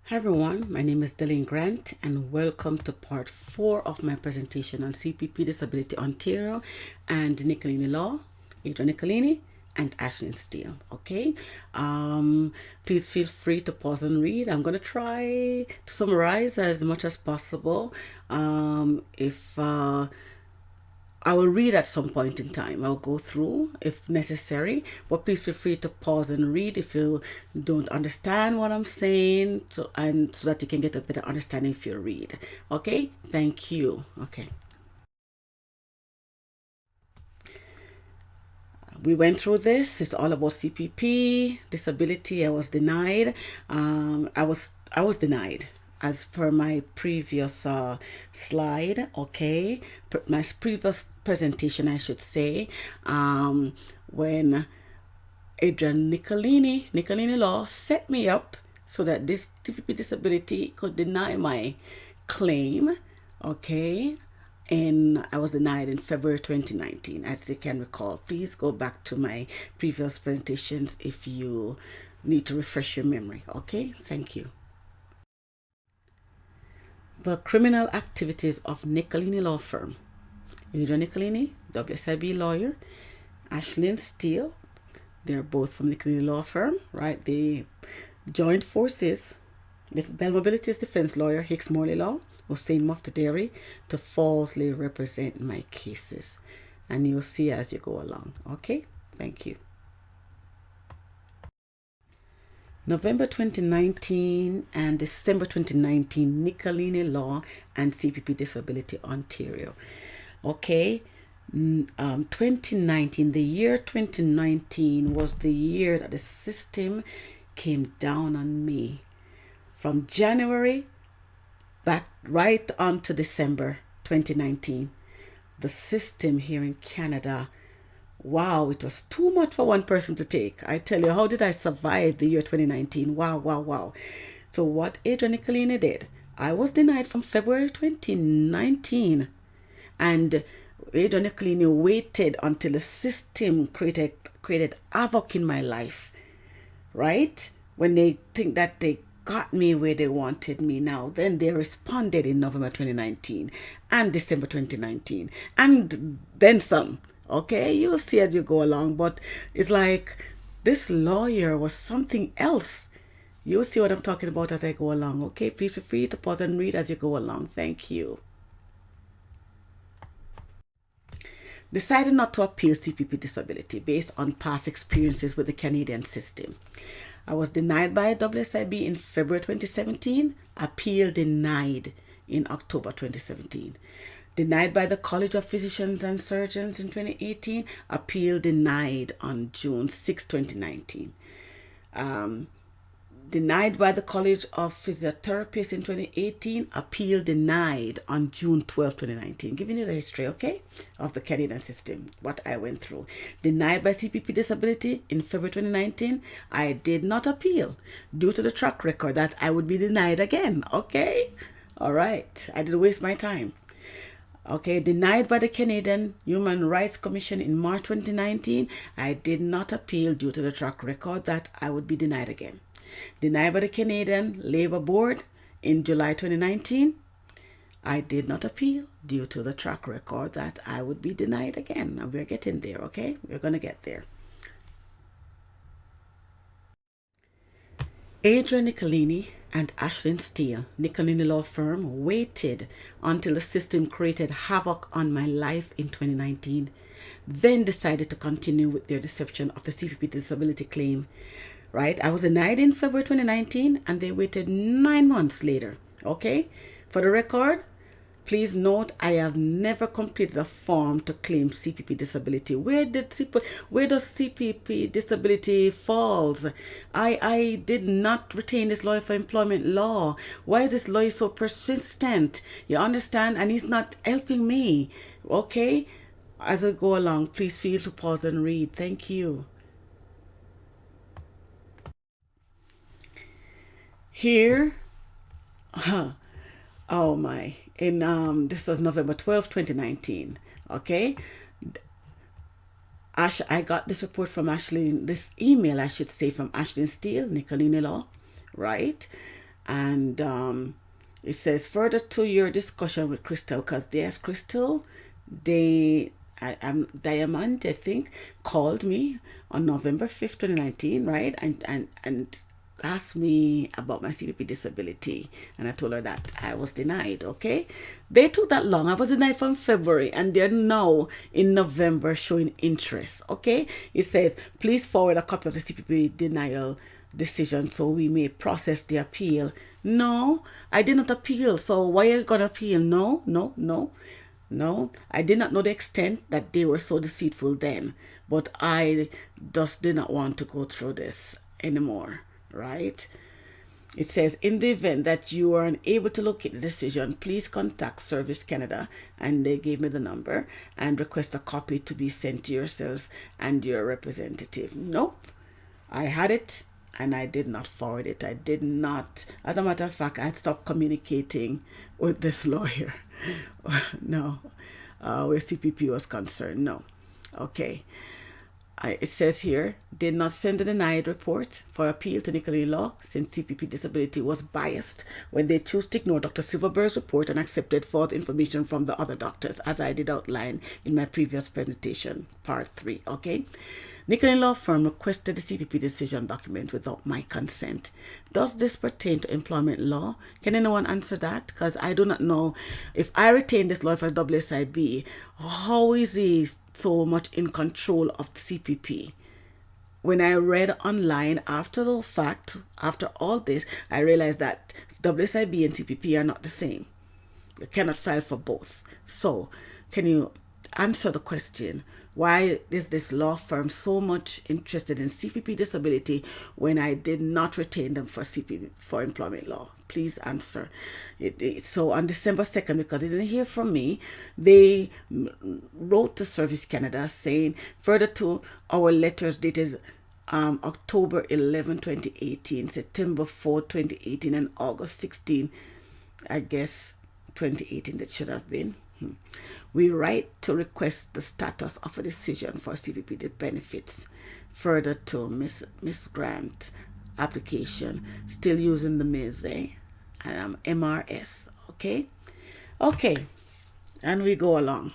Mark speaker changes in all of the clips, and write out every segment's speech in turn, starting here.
Speaker 1: Hi everyone, my name is Delene Grant and welcome to part 4 of my presentation on CPP Disability Ontario and Nicolini Law, Adrian Nicolini and Ashlyn Steele. Okay, please feel free to pause and read. I'm going to try to summarize as much as possible. If I will read at some point in time. I'll go through if necessary, but please feel free to pause and read if you don't understand what I'm saying, so that you can get a better understanding if you read. Okay, thank you. Okay. We went through this. It's all about CPP disability. I was denied. I was denied as per my previous slide. Okay, my previous presentation, I should say. When Adrian Nicolini Law set me up so that this CPP disability could deny my claim. Okay, and I was denied in February 2019, as you can recall. Please go back to my previous presentations if you need to refresh your memory. Okay, thank you. The criminal activities of Nicolini Law Firm. Adrian Nicolini, WSIB lawyer. Ashlyn Steele, they're both from Nicolini Law Firm, right? They joined forces with Bell Mobility's defense lawyer, Hicks Morley Law, Hussein Muftaderi, to falsely represent my cases. And you'll see as you go along. Okay? Thank you. November 2019 and December 2019, Nicolini Law and CPP Disability Ontario. Okay, 2019, the year 2019 was the year that the system came down on me. From January back right on to December 2019, the system here in Canada, wow, it was too much for one person to take. I tell you, how did I survive the year 2019? Wow, wow, wow. So what Adrian Nicolini did, I was denied from February 2019, and Adrian Nicolini waited until the system created havoc in my life, right? When they think that they got me where they wanted me now, then they responded in November 2019 and December 2019 and then some. Okay, you'll see as you go along, but it's like this lawyer was something else. You'll see what I'm talking about as I go along. Okay, please feel free to pause and read as you go along. Thank you. Decided not to appeal CPP disability based on past experiences with the Canadian system. I was denied by WSIB in February 2017, appeal denied in October 2017. Denied by the College of Physicians and Surgeons in 2018, appeal denied on June 6, 2019. Denied by the College of Physiotherapists in 2018, appeal denied on June 12, 2019. Giving you the history, okay, of the Canadian system, what I went through. Denied by CPP disability in February 2019, I did not appeal due to the track record that I would be denied again, okay? All right, I didn't waste my time. Okay, denied by the Canadian Human Rights Commission in March 2019, I did not appeal due to the track record that I would be denied again. Denied by the Canadian Labour Board in July 2019, I did not appeal due to the track record that I would be denied again. And we're getting there, okay? We're going to get there. Adrian Nicolini and Ashlyn Steele, Nicolini Law Firm, waited until the system created havoc on my life in 2019, then decided to continue with their deception of the CPP disability claim. Right? I was denied in February 2019 and they waited 9 months later. Okay? For the record, please note I have never completed a form to claim CPP disability. Where does CPP disability falls? I did not retain this lawyer for employment law. Why is this lawyer so persistent? You understand? And he's not helping me. Okay? As I go along, please feel to pause and read. Thank you. Here, oh my, this was November 12th, 2019. Okay, I got this report from this email, I should say, from Ashlyn Steele, Nicolini Law, right? And it says further to your discussion with Crystal, because there's Crystal, Diamond, I think, called me on November 5th, 2019, right? And asked me about my CPP disability, and I told her that I was denied. Okay, they took that long. I was denied from February, and they're now in November showing interest. Okay, it says please forward a copy of the CPP denial decision so we may process the appeal. No, I did not appeal. So why are you gonna appeal? No, no, no. No, I did not know the extent that they were so deceitful then, but I just did not want to go through this anymore, right? It says, in the event that you are unable to locate the decision, please contact Service Canada, and they gave me the number, and request a copy to be sent to yourself and your representative. Nope, I had it, and I did not forward it. I did not. As a matter of fact, I stopped communicating with this lawyer. No, where CPP was concerned. No. Okay. It says here, did not send a denied report for appeal to Nicolini Law since CPP disability was biased when they chose to ignore Dr. Silverberg's report and accepted false information from the other doctors, as I did outline in my previous presentation, part 3. Okay. Nicolini Law Firm requested the CPP decision document without my consent. Does this pertain to employment law? Can anyone answer that? Because I do not know. If I retain this law for WSIB, how is he so much in control of the CPP? When I read online after the fact, after all this, I realized that WSIB and CPP are not the same. You cannot file for both. So, can you answer the question? Why is this law firm so much interested in CPP disability when I did not retain them for CPP for employment law? Please answer. So on December 2nd, because they didn't hear from me, they wrote to Service Canada saying, further to our letters dated October 11, 2018, September 4, 2018, and August 16, I guess 2018 that should have been. We write to request the status of a decision for CPP benefits. Further to Miss Grant application, still using the MIS, MRS. Okay, and we go along.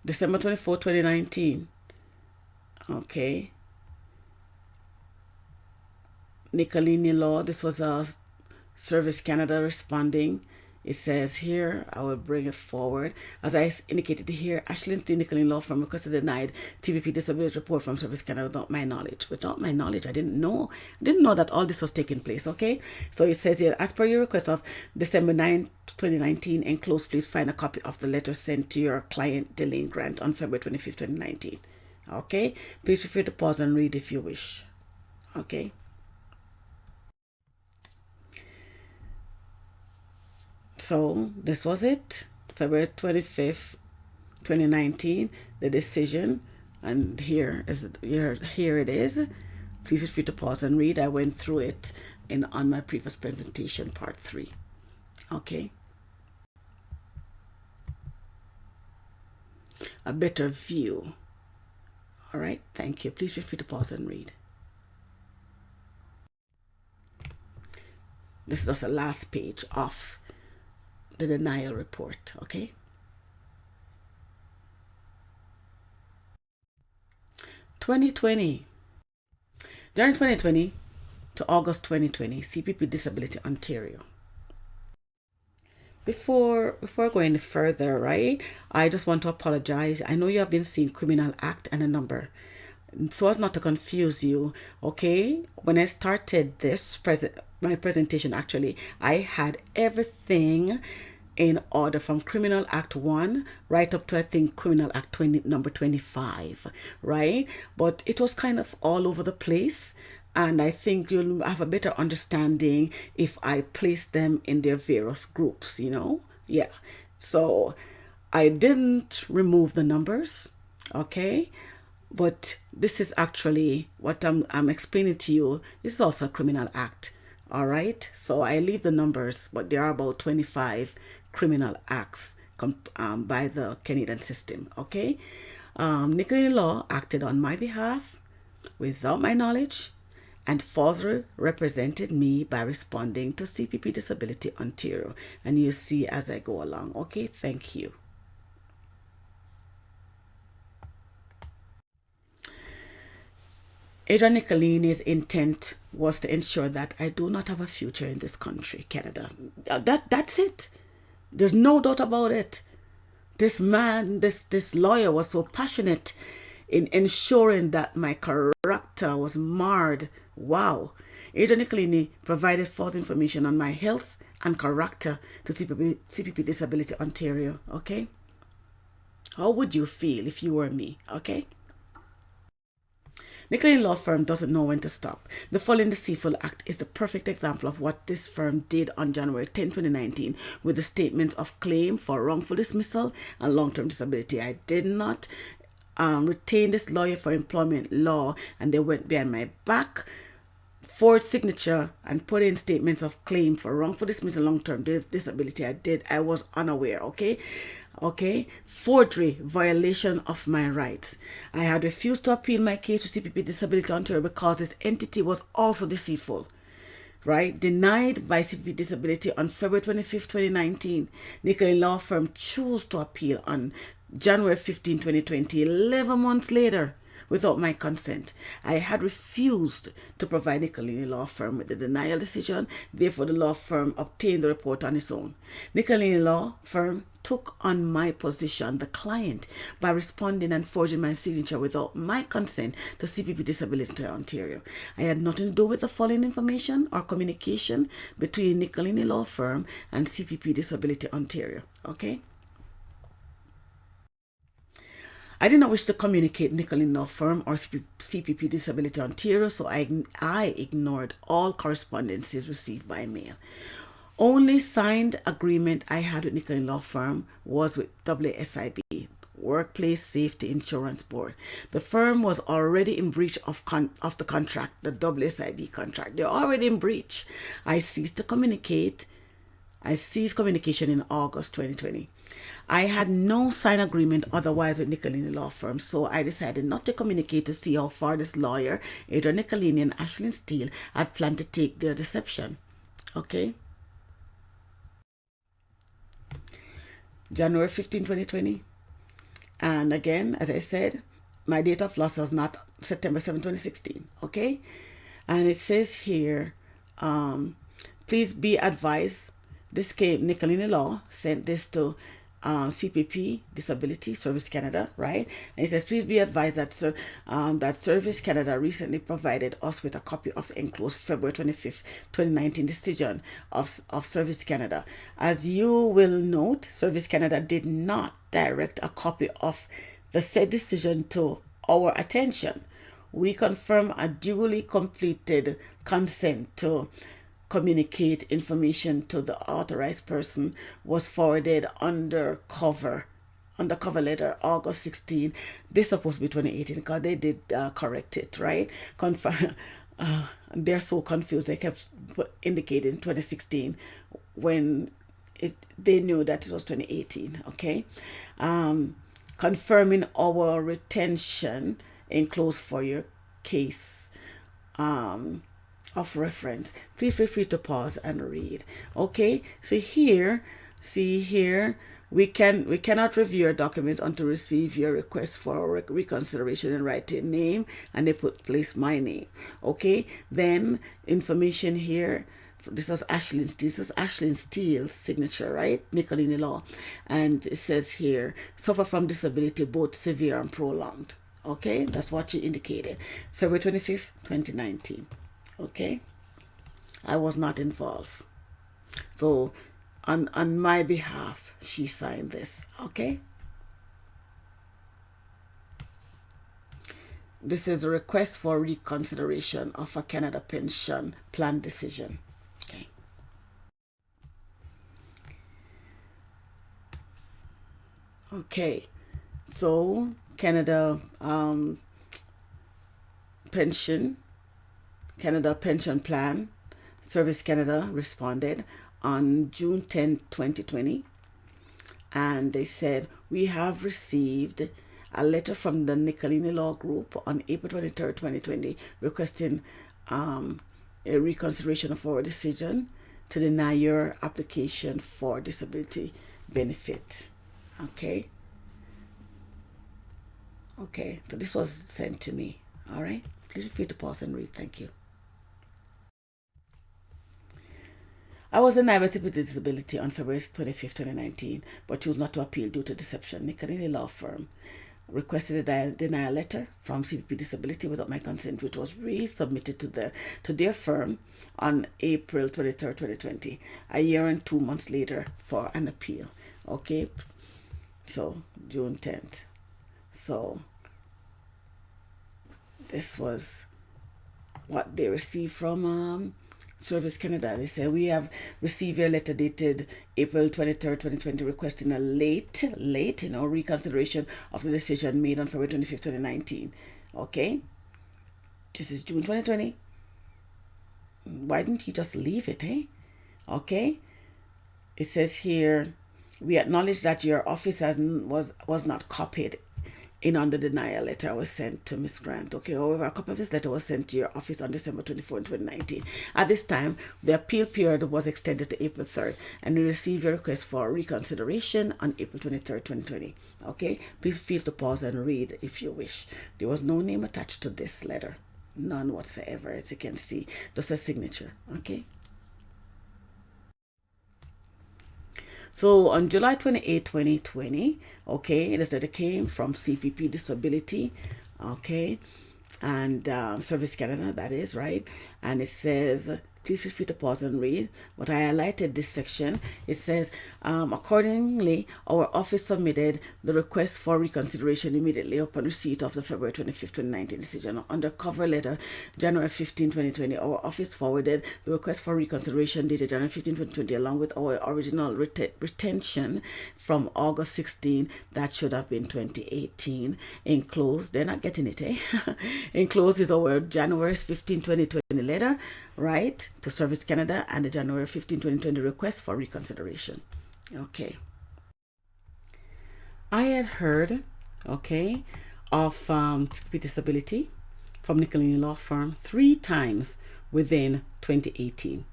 Speaker 1: December 24, 2019. Okay. Nicolini Law. This was a Service Canada responding. It says here, I will bring it forward. As I indicated here, Ashlyn Nicolini Law Firm requested denied TPP disability report from Service Canada without my knowledge. Without my knowledge, I didn't know that all this was taking place. Okay, so it says here, as per your request of December 9, 2019, enclosed, please find a copy of the letter sent to your client, Delane Grant, on February 25th, 2019. Okay, please feel free to pause and read if you wish. Okay. So this was it, February 25th, 2019, the decision, and here it is. Please feel free to pause and read. I went through it on my previous presentation, part 3. Okay. A better view. All right, thank you. Please feel free to pause and read. This is just the last page of the denial report. Okay. January 2020 to August 2020, CPP Disability Ontario. Before going further, right, I just want to apologize. I know you have been seeing Criminal Act and a number, so as not to confuse you. Okay, when I started my presentation, actually, I had everything in order from Criminal Act 1 right up to, I think, Criminal Act number 25, right? But it was kind of all over the place, and I think you'll have a better understanding if I place them in their various groups, Yeah. So I didn't remove the numbers, okay? But this is actually what I'm explaining to you. This is also a Criminal Act. All right. So I leave the numbers, but there are about 25 criminal acts by the Canadian system. Okay. Nicolini Law acted on my behalf without my knowledge, and falsely represented me by responding to CPP Disability Ontario. And you see as I go along. Okay, thank you. Adrian Nicolini's intent was to ensure that I do not have a future in this country, Canada. That's it. There's no doubt about it. This man, this lawyer was so passionate in ensuring that my character was marred. Wow. Adrian Nicolini provided false information on my health and character to CPP Disability Ontario. Okay? How would you feel if you were me? Okay? Nicolini Law Firm doesn't know when to stop. The following deceitful act is the perfect example of what this firm did on January 10, 2019 with the statements of claim for wrongful dismissal and long-term disability. I did not retain this lawyer for employment law, and they went behind my back, forged signature, and put in statements of claim for wrongful dismissal and long-term disability. I was unaware. Okay, forgery, violation of my rights. I had refused to appeal my case to CPP Disability Ontario because this entity was also deceitful. Right? Denied by CPP Disability on February 25th, 2019. Nicolini Law Firm chose to appeal on January 15, 2020, 11 months later, without my consent. I had refused to provide Nicolini Law Firm with the denial decision. Therefore, the law firm obtained the report on its own. Nicolini Law Firm took on my position, the client, by responding and forging my signature without my consent to CPP Disability Ontario. I had nothing to do with the following information or communication between Nicolini Law Firm and CPP Disability Ontario. Okay? I did not wish to communicate Nicolini Law Firm or CPP Disability Ontario, so I ignored all correspondences received by mail. Only signed agreement I had with Nicolini Law Firm was with WSIB, Workplace Safety Insurance Board. The firm was already in breach of the contract, the WSIB contract. They're already in breach. I ceased communication in August 2020. I had no signed agreement otherwise with Nicolini Law Firm, so I decided not to communicate to see how far this lawyer, Adrian Nicolini and Ashlyn Steele, had planned to take their deception. Okay? January 15, 2020. And again, as I said, my date of loss was not September 7, 2016. Okay? And it says here, please be advised, this came, Nicolini Law sent this to CPP Disability Service Canada, right? And it says, please be advised that that Service Canada recently provided us with a copy of the enclosed February 25th, 2019 decision of Service Canada. As you will note, Service Canada did not direct a copy of the said decision to our attention. We confirm a duly completed consent to communicate information to the authorized person was forwarded under cover letter August 16. This is supposed to be 2018 because they did correct it, right? They're so confused. They kept indicating 2016 when they knew that it was 2018. Okay, confirming our retention enclosed for your case of reference. Please feel free to pause and read. Okay, so here, see here, we cannot review your documents until receive your request for reconsideration and writing name, and they place my name. Okay, then information here. This was Ashlyn Steele. This is Ashlyn Steele's signature, right? Nicolini Law, and it says here, suffer from disability both severe and prolonged. Okay, that's what she indicated. February 25th, 2019. Okay, I was not involved. So on my behalf, she signed this. Okay, this is a request for reconsideration of a Canada pension plan decision. Okay. Okay, so Canada pension plan, Service Canada responded on June 10, 2020, and they said, we have received a letter from the Nicolini Law Group on April 23rd, 2020, requesting a reconsideration of our decision to deny your application for disability benefit. Okay. Okay, so this was sent to me. All right, please feel free to pause and read. Thank you. I was denied with disability on February 25th, 2019, but chose not to appeal due to deception. Nicolini law firm requested a denial letter from CPP Disability without my consent, which was resubmitted to their firm on April 23rd, 2020, a year and 2 months later for an appeal. Okay, so June 10th. So this was what they received from Service Canada. They said, we have received your letter dated April 23rd, 2020, requesting a late, reconsideration of the decision made on February 25th, 2019. Okay? This is June 2020. Why didn't you just leave it, eh? Okay? It says here, we acknowledge that your office was not copied in on the denial letter was sent to Ms. Grant. Okay, however, a copy of this letter was sent to your office on December 24, 2019. At this time, the appeal period was extended to April 3rd, and we received your request for reconsideration on April 23rd, 2020. Okay, please feel to pause and read if you wish. There was no name attached to this letter. None whatsoever, as you can see. Just a signature. Okay. So on July 28, 2020, okay, this letter came from CPP Disability, okay, and Service Canada, that is, right? And it says, please feel free to pause and read. But I highlighted this section. It says, accordingly, our office submitted the request for reconsideration immediately upon receipt of the February 25th, 2019 decision. Under cover letter, January 15, 2020, our office forwarded the request for reconsideration dated January 15, 2020, along with our original retention from August 16, that should have been 2018. Enclosed, they're not getting it, eh? Enclosed is our January 15, 2020 letter, right, to Service Canada, and the January 15, 2020 request for reconsideration. Okay. I had heard, okay, of CPP Disability from Nicolini law firm 3 times within 2018.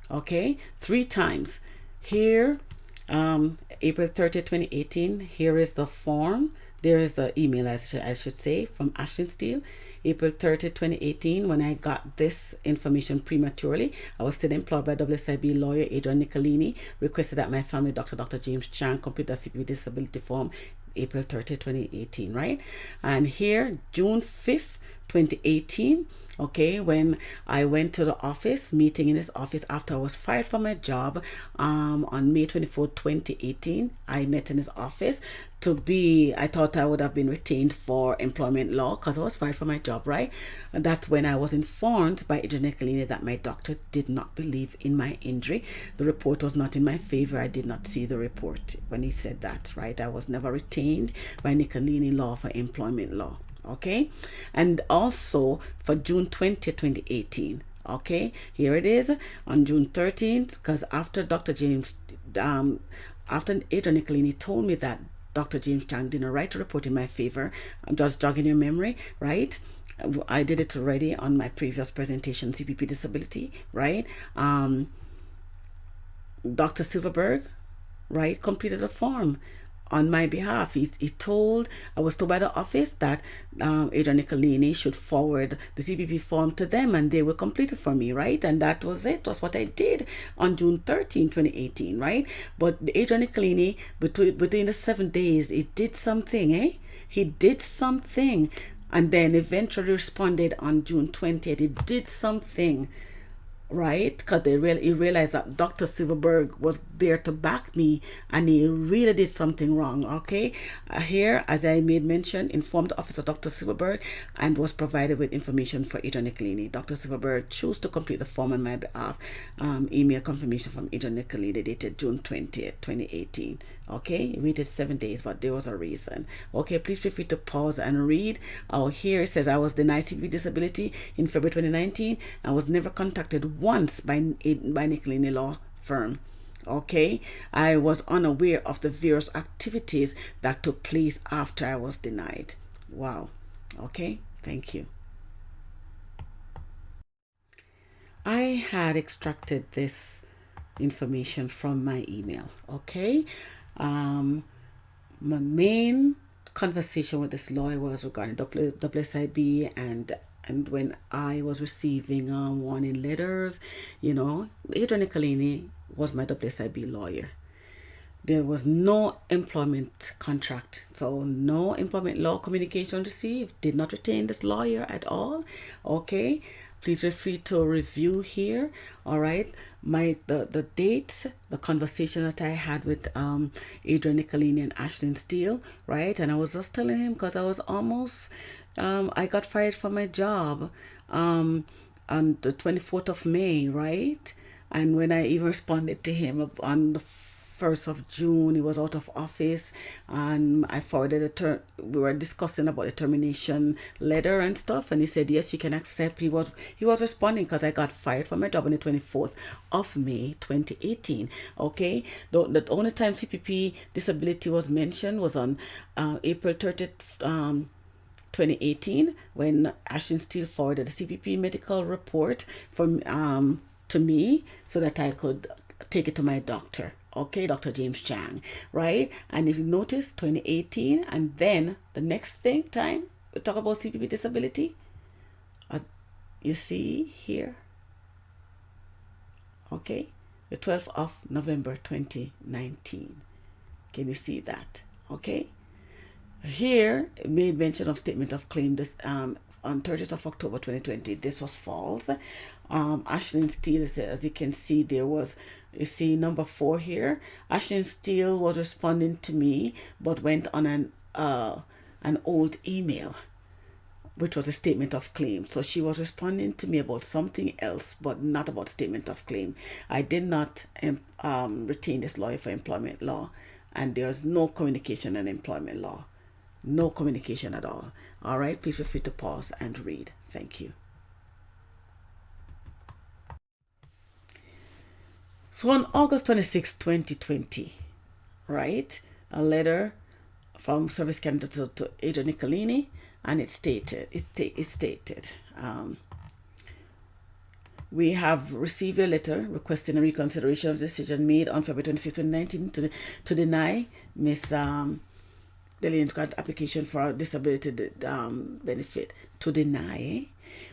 Speaker 1: Okay, 3 times. Here, April 30, 2018, here is the form. There is the email, I should say, from Ashton Steele. April 30, 2018, when I got this information prematurely, I was still employed by WSIB lawyer Adrian Nicolini, requested that my family doctor, Dr. James Chang, complete the CPP disability form April 30, 2018, right? And here, June 5th, 2018, okay, when I went to the office, meeting in his office after I was fired from my job on May 24, 2018, I met in his office I thought I would have been retained for employment law because I was fired from my job, right? And that's when I was informed by Adrian Nicolini that my doctor did not believe in my injury. The report was not in my favor. I did not see the report when he said that, right? I was never retained by Nicolini law for employment law. Okay, and also for June 20, 2018. Okay, here it is on June 13th, because after Dr. James, after Adrian Nicolini told me that Dr. James Chang didn't write a report in my favor, I'm just jogging your memory, right? I did it already on my previous presentation, CPP Disability, right? Dr. Silverberg, right, completed a form on my behalf. I was told by the office that Adrian Nicolini should forward the CPP form to them and they will complete it for me, right? And that was it. That's what I did on June 13, 2018, right? But Adrian Nicolini, between the 7 days, he did something, eh? He did something, and then eventually responded on June 20th. He did something, right? Because he realized that Dr. Silverberg was there to back me, and he really did something wrong. Okay, here, as I made mention, informed Officer Dr. Silverberg and was provided with information for Adrian Nicolini. Dr. Silverberg chose to complete the form on my behalf. Email confirmation from Adrian Nicolini dated June 20th, 2018. Okay, he waited 7 days, but there was a reason. Okay, please feel free to pause and read. Here it says, I was denied CPP disability in February 2019 and was never contacted once by Nicolini law firm. Okay, I was unaware of the various activities that took place after I was denied. Wow. Okay, thank you. I had extracted this information from my email. Okay. My main conversation with this lawyer was regarding WSIB, and when I was receiving warning letters, Adrian Nicolini was my WSIB lawyer. There was no employment contract, so no employment law communication received. Did not retain this lawyer at all. Okay, please feel free to review here. All right, the dates, the conversation that I had with Adrian Nicolini and Ashlyn Steele, right? And I was just telling him because I was almost I got fired from my job on the 24th of May, right? And when I even responded to him on the 1st of June, he was out of office, and I forwarded we were discussing about the termination letter and stuff, and he said yes, you can accept. He was responding because I got fired from my job on the 24th of May 2018. Okay, the only time CPP disability was mentioned was on April 30th 2018, when Ashton Steele forwarded the CPP medical report from to me so that I could take it to my doctor. Okay, Dr. James Chang, right? And if you notice, 2018, and then the next time we talk about CPP disability, as you see here, okay, the 12th of November 2019. Can you see that? Okay. Here, it made mention of statement of claim this on 30th of October 2020. This was false. Ashlyn Steele, as you can see, you see number 4 here. Ashlyn Steele was responding to me, but went on an old email, which was a statement of claim. So she was responding to me about something else, but not about statement of claim. I did not retain this lawyer for employment law, and there's no communication in employment law. No communication at all. All right, please feel free to pause and read. Thank you. So on August 26, 2020, right, a letter from service candidate to Adrian Nicolini, and it stated, we have received a letter requesting a reconsideration of the decision made on February 25, 2019 to deny Miss Deline's grant application for a disability benefit. To deny.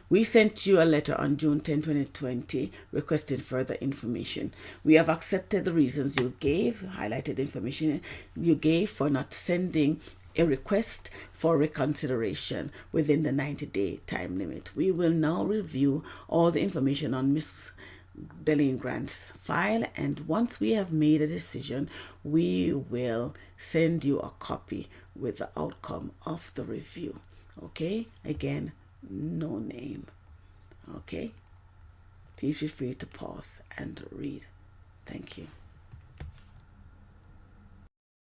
Speaker 1: We sent you a letter on June 10, 2020 requesting further information. We have accepted the reasons you gave, highlighted information you gave for not sending a request for reconsideration within the 90-day time limit. We will now review all the information on Ms. Deline Grant's file, and once we have made a decision, we will send you a copy with the outcome of the review. Okay, again, no name. Okay, please feel free to pause and read. Thank you.